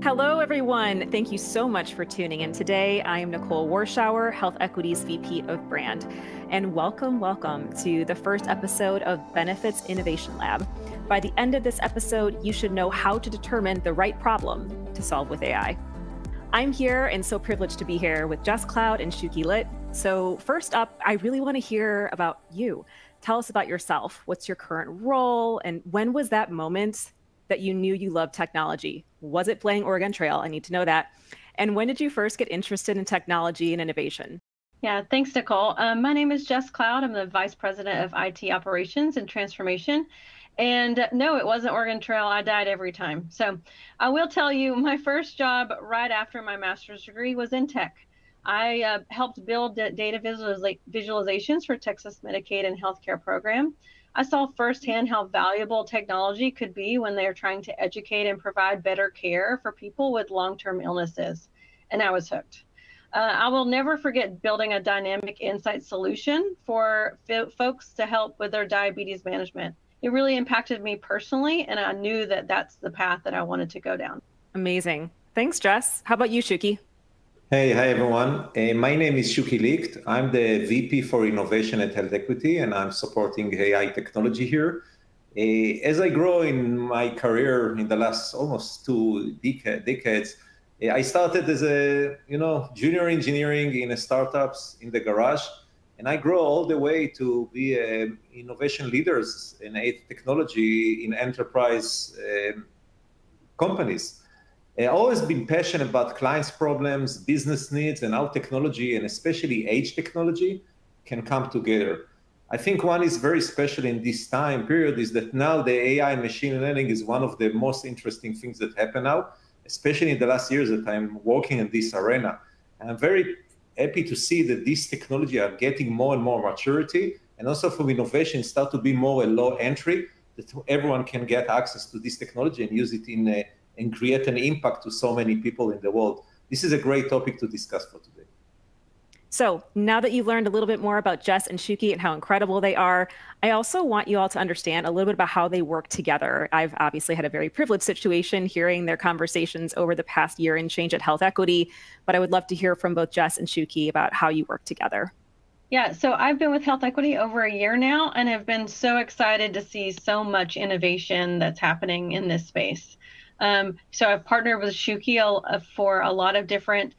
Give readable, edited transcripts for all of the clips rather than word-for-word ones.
Hello, everyone. Thank you so much for tuning in today. I am Nicole Warschauer, Health Equity's VP of Brand. And welcome to the first episode of Benefits Innovation Lab. By the end of this episode, you should know how to determine the right problem to solve with AI. I'm here and so privileged to be here with Jess Cloud and Shuki Litt. So first up, I really want to hear about you. Tell us about yourself. What's your current role? And when was that moment that you knew you loved technology? Was it playing Oregon Trail? I need to know that. And when did you first get interested in technology and innovation? Yeah, thanks, Nicole. My name is Jess Cloud. I'm the Vice President of IT Operations and Transformation. And no, it wasn't Oregon Trail. I died every time. So I will tell you, my first job right after my master's degree was in tech. I helped build data visualizations for Texas Medicaid and healthcare program. I saw firsthand how valuable technology could be when they're trying to educate and provide better care for people with long-term illnesses. And I was hooked. I will never forget building a dynamic insight solution for folks to help with their diabetes management. It really impacted me personally, and I knew that that's the path that I wanted to go down. Amazing. Thanks, Jess. How about you, Shuki? Hey, hi everyone. My name is Shuki Licht. I'm the VP for Innovation at Health Equity, and I'm supporting AI technology here. As I grow in my career in the last almost two decades, I started as a junior engineering in startups in the garage, and I grow all the way to be innovation leaders in AI technology in enterprise companies. I've always been passionate about clients' problems, business needs, and how technology, and especially age technology, can come together. I think one is very special in this time period is that now the AI and machine learning is one of the most interesting things that happen now, especially in the last years that I'm working in this arena. And I'm very happy to see that this technology are getting more and more maturity, and also from innovation start to be more a low entry, that everyone can get access to this technology and use it and create an impact to so many people in the world. This is a great topic to discuss for today. So now that you've learned a little bit more about Jess and Shuki and how incredible they are, I also want you all to understand a little bit about how they work together. I've obviously had a very privileged situation hearing their conversations over the past year and change at Health Equity, but I would love to hear from both Jess and Shuki about how you work together. Yeah, so I've been with Health Equity over a year now, and have been so excited to see so much innovation that's happening in this space. So I've partnered with Shuki for a lot of different,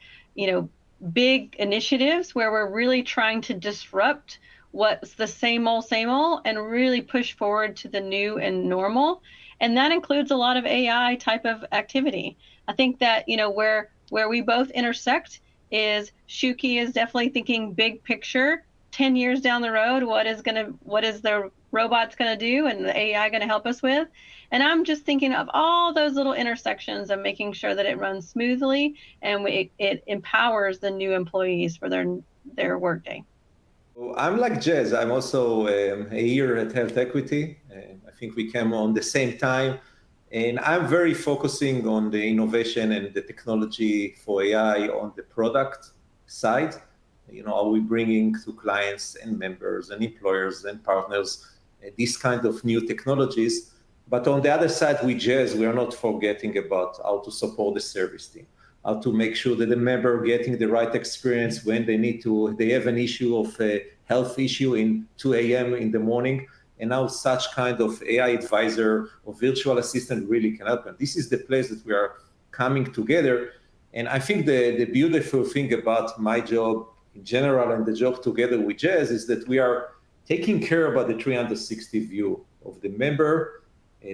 big initiatives where we're really trying to disrupt what's the same old, and really push forward to the new and normal. And that includes a lot of AI type of activity. I think that, where we both intersect is Shuki is definitely thinking big picture, 10 years down the road, what is the robots going to do and the AI going to help us with? And I'm just thinking of all those little intersections of making sure that it runs smoothly and it empowers the new employees for their workday. Well, I'm like Jez. I'm also a year at Health Equity. I think we came on the same time. And I'm very focusing on the innovation and the technology for AI on the product side. Are we bringing to clients and members and employers and partners these kind of new technologies? But on the other side, with Jez, we are not forgetting about how to support the service team, how to make sure that the member getting the right experience when they have an issue of a health issue in 2 a.m. in the morning. And now such kind of AI advisor or virtual assistant really can help them. This is the place that we are coming together. And I think the beautiful thing about my job in general and the job together with Jez is that we are taking care about the 360 view of the member,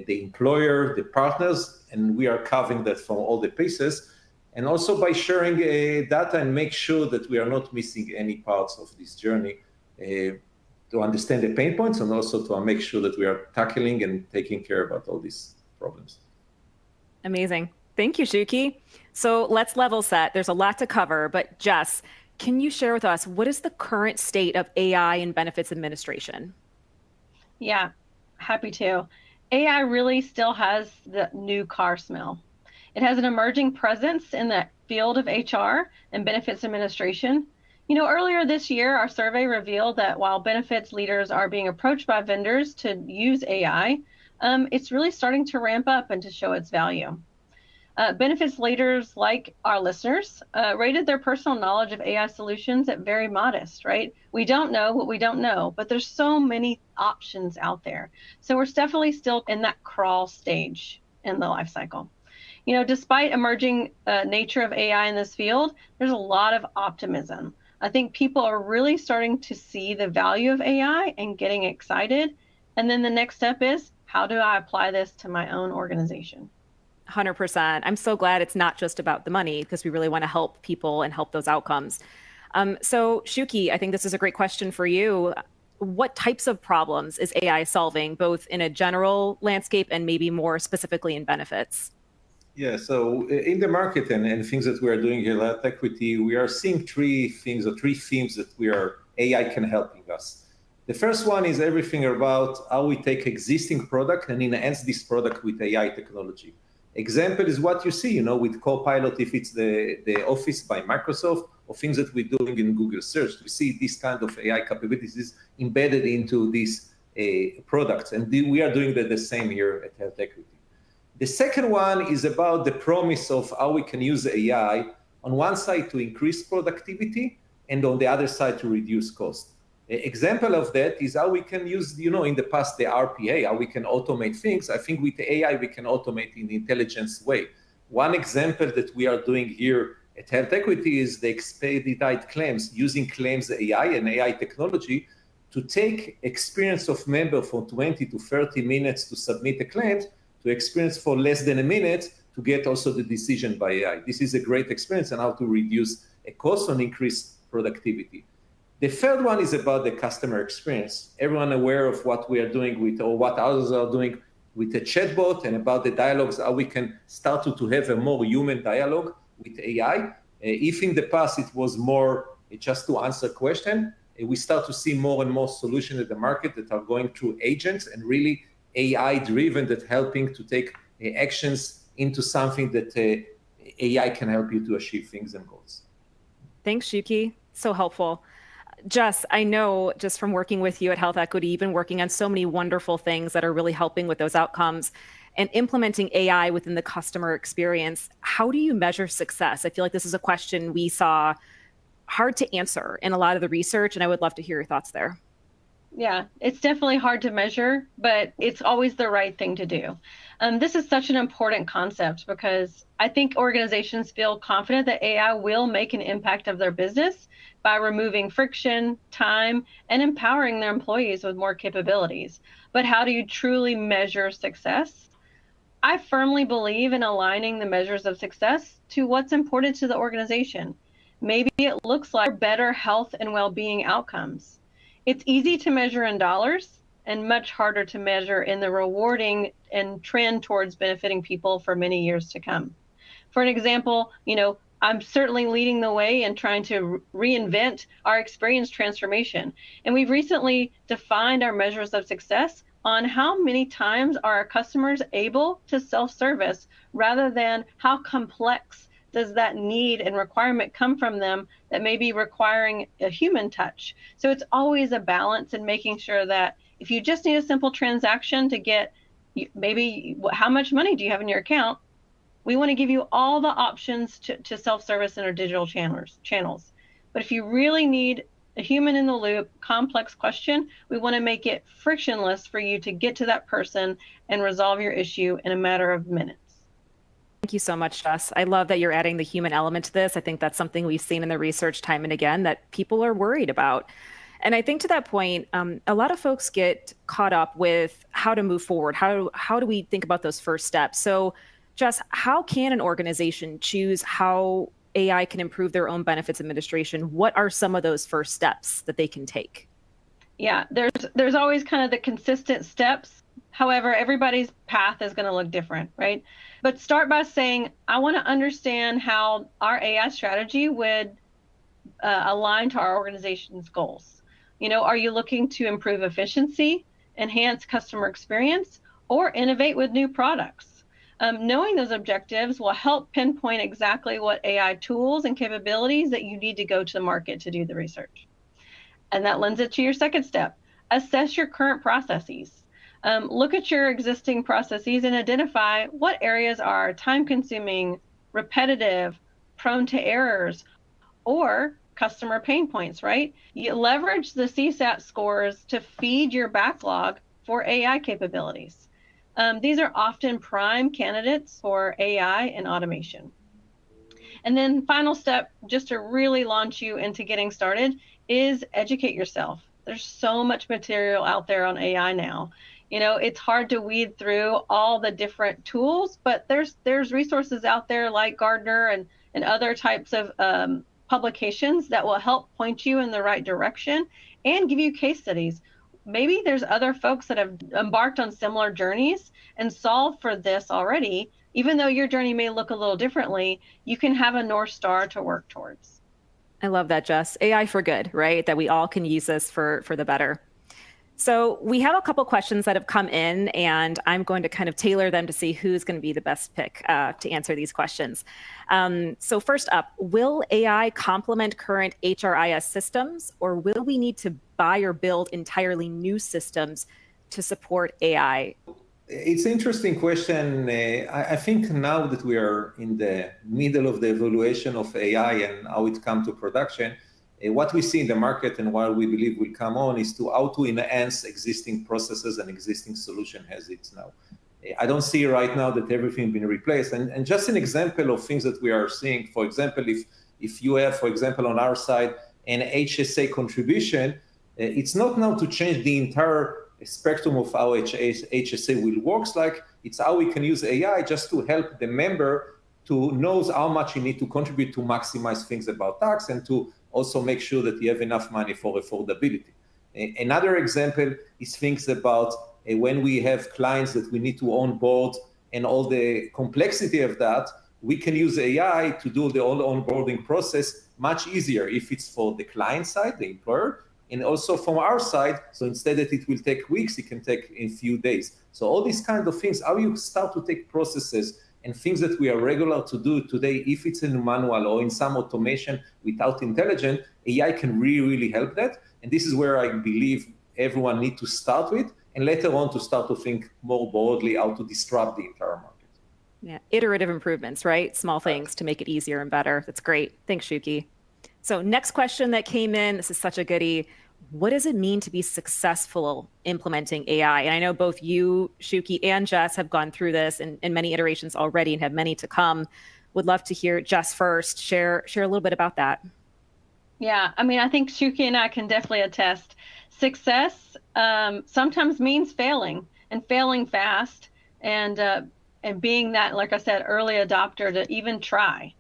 the employer, the partners, and we are covering that from all the pieces. And also by sharing data and make sure that we are not missing any parts of this journey to understand the pain points and also to make sure that we are tackling and taking care about all these problems. Amazing. Thank you, Shuki. So let's level set. There's a lot to cover, but Jess, can you share with us what is the current state of AI in benefits administration? Yeah, happy to. AI really still has the new car smell. It has an emerging presence in the field of HR and benefits administration. Earlier this year, our survey revealed that while benefits leaders are being approached by vendors to use AI, it's really starting to ramp up and to show its value. Benefits leaders like our listeners rated their personal knowledge of AI solutions at very modest, right? We don't know what we don't know, but there's so many options out there. So we're definitely still in that crawl stage in the life cycle. Despite emerging nature of AI in this field, there's a lot of optimism. I think people are really starting to see the value of AI and getting excited. And then the next step is, how do I apply this to my own organization? 100%. I'm so glad it's not just about the money because we really want to help people and help those outcomes. So, Shuki, I think this is a great question for you. What types of problems is AI solving, both in a general landscape and maybe more specifically in benefits? Yeah, so in the market and things that we are doing here at Equity, we are seeing three things or three themes that AI can helping us. The first one is everything about how we take existing product and enhance this product with AI technology. Example is what you see, with Copilot, if it's the Office by Microsoft, or things that we're doing in Google Search. We see this kind of AI capabilities embedded into these products, and we are doing the same here at Health Equity. The second one is about the promise of how we can use AI on one side to increase productivity and on the other side to reduce cost. An example of that is how we can use, in the past, the RPA, how we can automate things. I think with AI, we can automate in an intelligent way. One example that we are doing here at Health Equity is the expedite claims, using claims AI and AI technology to take experience of member from 20 to 30 minutes to submit a claim to experience for less than a minute to get also the decision by AI. This is a great experience and how to reduce a cost and increase productivity. The third one is about the customer experience. Everyone aware of what we are doing with, or what others are doing with the chatbot, and about the dialogues, how we can start to have a more human dialogue with AI. If in the past it was more just to answer question, we start to see more and more solutions in the market that are going through agents and really AI driven, that helping to take actions into something that AI can help you to achieve things and goals. Thanks, Shuki. So helpful. Jess, I know just from working with you at Health Equity, you've been working on so many wonderful things that are really helping with those outcomes and implementing AI within the customer experience. How do you measure success? I feel like this is a question we saw hard to answer in a lot of the research, and I would love to hear your thoughts there. Yeah, it's definitely hard to measure, but it's always the right thing to do. This is such an important concept because I think organizations feel confident that AI will make an impact of their business by removing friction, time, and empowering their employees with more capabilities. But how do you truly measure success? I firmly believe in aligning the measures of success to what's important to the organization. Maybe it looks like better health and well-being outcomes. It's easy to measure in dollars and much harder to measure in the rewarding and trend towards benefiting people for many years to come. For an example, I'm certainly leading the way in trying to reinvent our experience transformation. And we've recently defined our measures of success on how many times are our customers able to self-service rather than how complex does that need and requirement come from them that may be requiring a human touch. So it's always a balance in making sure that if you just need a simple transaction to get maybe how much money do you have in your account, we want to give you all the options to self-service in our digital channels. But if you really need a human in the loop, complex question, we want to make it frictionless for you to get to that person and resolve your issue in a matter of minutes. Thank you so much, Jess. I love that you're adding the human element to this. I think that's something we've seen in the research time and again that people are worried about. And I think to that point, a lot of folks get caught up with how to move forward. How do we think about those first steps? So, Jess, how can an organization choose how AI can improve their own benefits administration? What are some of those first steps that they can take? Yeah, there's always kind of the consistent steps. However, everybody's path is going to look different, right? But start by saying, I want to understand how our AI strategy would align to our organization's goals. Are you looking to improve efficiency, enhance customer experience, or innovate with new products? Knowing those objectives will help pinpoint exactly what AI tools and capabilities that you need to go to the market to do the research. And that lends it to your second step. Assess your current processes. Look at your existing processes and identify what areas are time-consuming, repetitive, prone to errors, or customer pain points, right? You leverage the CSAT scores to feed your backlog for AI capabilities. These are often prime candidates for AI and automation. And then final step, just to really launch you into getting started, is educate yourself. There's so much material out there on AI now. It's hard to weed through all the different tools, but there's resources out there like Gardner and other types of publications that will help point you in the right direction and give you case studies. Maybe there's other folks that have embarked on similar journeys and solved for this already. Even though your journey may look a little differently, you can have a North Star to work towards. I love that, Jess. AI for good, right? That we all can use this for the better. So we have a couple questions that have come in, and I'm going to kind of tailor them to see who's going to be the best pick to answer these questions. So first up, will AI complement current HRIS systems, or will we need to buy or build entirely new systems to support AI? It's an interesting question. I think now that we are in the middle of the evaluation of AI and how it comes to production, what we see in the market and what we believe will come on is to how to enhance existing processes and existing solution as it's now. I don't see right now that everything been replaced. And just an example of things that we are seeing, for example, if you have, for example, on our side, an HSA contribution, it's not now to change the entire spectrum of how HSA will works like. It's how we can use AI just to help the member to know how much you need to contribute to maximize things about tax and to also make sure that you have enough money for affordability. Another example is things about when we have clients that we need to onboard and all the complexity of that, we can use AI to do the whole onboarding process much easier if it's for the client side, the employer, and also from our side. So instead that it will take weeks, it can take a few days. So all these kind of things, how you start to take processes and things that we are regular to do today, if it's in a manual or in some automation without intelligence, AI can really, really help that. And this is where I believe everyone needs to start with, and later on to start to think more broadly how to disrupt the entire market. Yeah, iterative improvements, right? Small things to make it easier and better. That's great. Thanks, Shuki. So next question that came in, this is such a goodie. What does it mean to be successful implementing AI? And I know both you, Shuki, and Jess have gone through this in many iterations already and have many to come. Would love to hear Jess first. Share a little bit about that. Yeah, I mean, I think Shuki and I can definitely attest. Success sometimes means failing, and failing fast, and being that, like I said, early adopter to even try.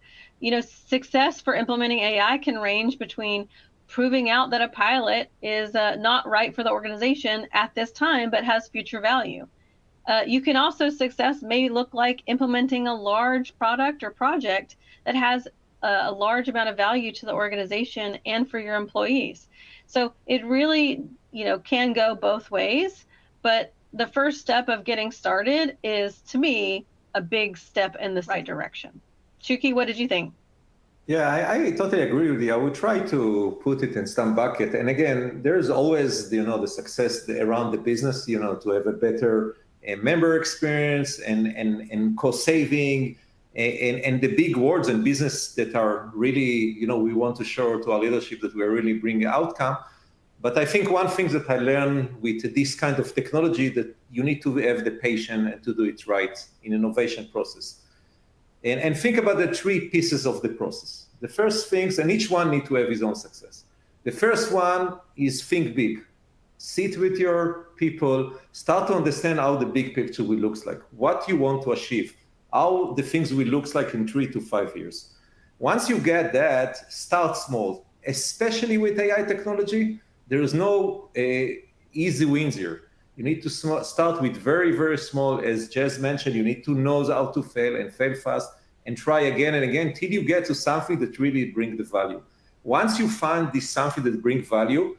Success for implementing AI can range between proving out that a pilot is not right for the organization at this time, but has future value. You can also, success may look like implementing a large product or project that has a large amount of value to the organization and for your employees. So it really, can go both ways. But the first step of getting started is, to me, a big step in the right direction. Shuki, what did you think? Yeah, I totally agree with you. I would try to put it in some bucket. And again, there's always, the success around the business, to have a better member experience and cost saving and the big words and business that are really, we want to show to our leadership that we're really bringing outcome. But I think one thing that I learned with this kind of technology that you need to have the patience and to do it right in innovation process. And think about the three pieces of the process. The first things, and each one need to have his own success. The first one is think big. Sit with your people, start to understand how the big picture will look like, what you want to achieve, how the things will look like in 3 to 5 years. Once you get that, start small. Especially with AI technology, there is no easy wins here. You need to start with very, very small. As Jess mentioned, you need to know how to fail and fail fast and try again and again till you get to something that really brings the value. Once you find this something that brings value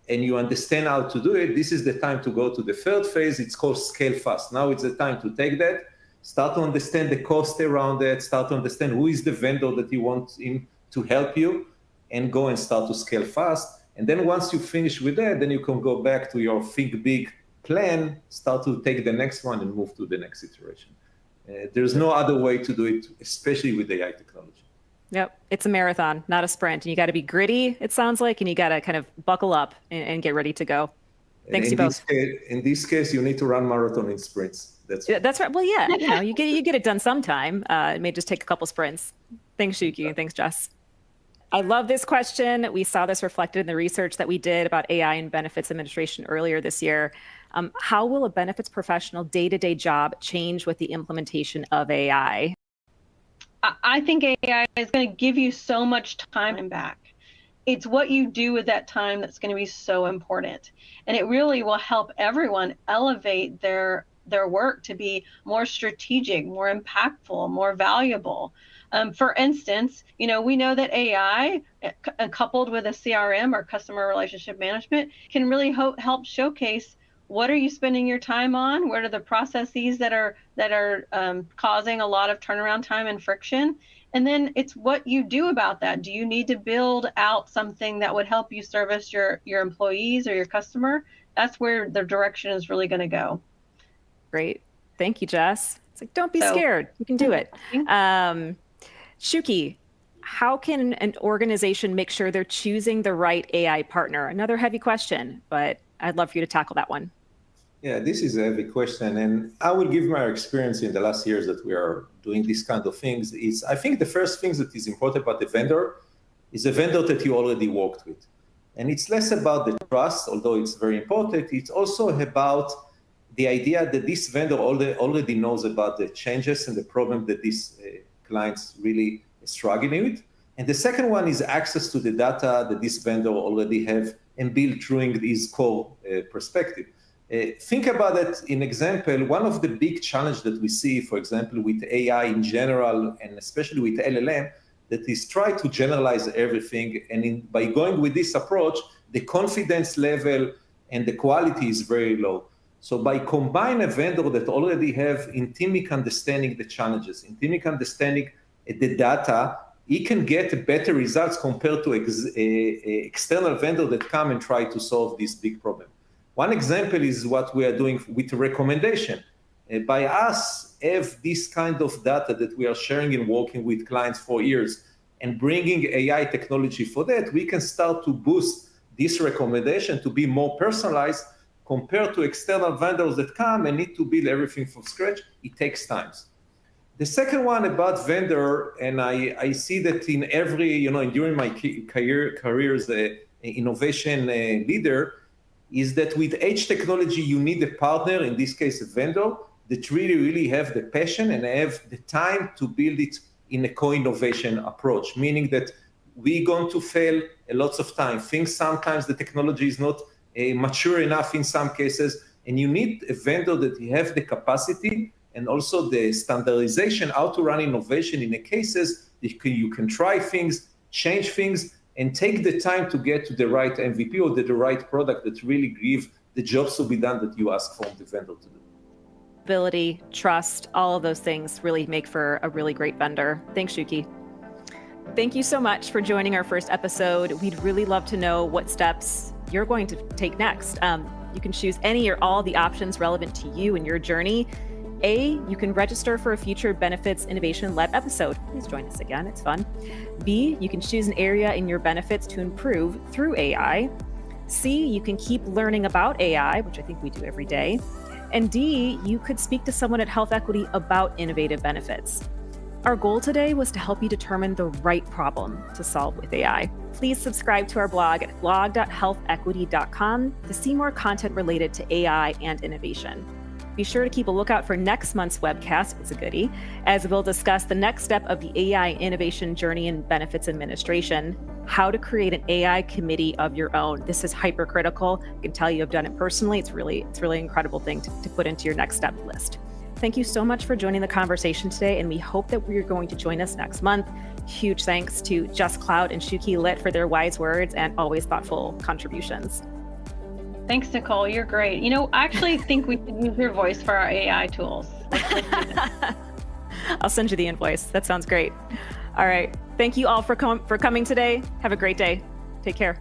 and you understand how to do it, this is the time to go to the third phase. It's called scale fast. Now it's the time to take that, start to understand the cost around it, start to understand who is the vendor that you want him to help you, and go and start to scale fast. And then once you finish with that, then you can go back to your think big plan, start to take the next one and move to the next iteration. There's no other way to do it, especially with AI technology. Yep. It's a marathon, not a sprint. And you got to be gritty, it sounds like, and you got to kind of buckle up and get ready to go. Thanks, you both. In this case, you need to run marathon in sprints. That's right. Well, yeah, you get it done sometime. It may just take a couple sprints. Thanks, Shuki, and thanks, Jess. I love this question. We saw this reflected in the research that we did about AI and benefits administration earlier this year. How will a benefits professional day-to-day job change with the implementation of AI? I think AI is going to give you so much time back. It's what you do with that time that's going to be so important. And it really will help everyone elevate their work to be more strategic, more impactful, more valuable. For instance, we know that AI coupled with a CRM or customer relationship management can really help showcase what are you spending your time on? What are the processes that are causing a lot of turnaround time and friction? And then it's what you do about that. Do you need to build out something that would help you service your employees or your customer? That's where the direction is really going to go. Great. Thank you, Jess. It's like, don't be scared. You can do it. Shuki, how can an organization make sure they're choosing the right AI partner? Another heavy question, but I'd love for you to tackle that one. Yeah, this is a heavy question. And I will give my experience in the last years that we are doing these kind of things. I think the first thing that is important about the vendor is a vendor that you already worked with. And it's less about the trust, although it's very important. It's also about the idea that this vendor already knows about the changes and the problem that these clients really struggling with. And the second one is access to the data that this vendor already have and build through his core perspective. Think about it in example. One of the big challenges that we see, for example, with AI in general, and especially with LLM, that is try to generalize everything. And by going with this approach, the confidence level and the quality is very low. So by combining a vendor that already have intimate understanding the challenges, intimate understanding the data, he can get better results compared to external vendor that come and try to solve this big problem. One example is what we are doing with recommendation. By us have this kind of data that we are sharing and working with clients for years and bringing AI technology for that, we can start to boost this recommendation to be more personalized compared to external vendors that come and need to build everything from scratch. It takes time. The second one about vendor, and I see that in every, during my career as an innovation leader, is that with edge technology, you need a partner, in this case, a vendor, that really have the passion and have the time to build it in a co-innovation approach, meaning that we're going to fail a lots of time. Things sometimes the technology is not mature enough in some cases, and you need a vendor that you have the capacity and also the standardization, how to run innovation in the cases that you can try things, change things, and take the time to get to the right MVP or the right product that really give the jobs to be done that you ask from the vendor to do. Ability, trust, all of those things really make for a really great vendor. Thanks, Shuki. Thank you so much for joining our first episode. We'd really love to know what steps you're going to take next. You can choose any or all the options relevant to you and your journey. A, you can register for a future Benefits Innovation Lab episode. Please join us again, it's fun. B, you can choose an area in your benefits to improve through AI. C, you can keep learning about AI, which I think we do every day. And D, you could speak to someone at Health Equity about innovative benefits. Our goal today was to help you determine the right problem to solve with AI. Please subscribe to our blog at blog.healthequity.com to see more content related to AI and innovation. Be sure to keep a lookout for next month's webcast, it's a goodie, as we'll discuss the next step of the AI innovation journey in benefits administration, how to create an AI committee of your own. This is hypercritical. I can tell you I've done it personally. It's really an incredible thing to put into your next step list. Thank you so much for joining the conversation today, and we hope that you're going to join us next month. Huge thanks to Just Cloud and Shuki Lit for their wise words and always thoughtful contributions. Thanks, Nicole. You're great. I actually think we should use your voice for our AI tools. I'll send you the invoice. That sounds great. All right. Thank you all for coming today. Have a great day. Take care.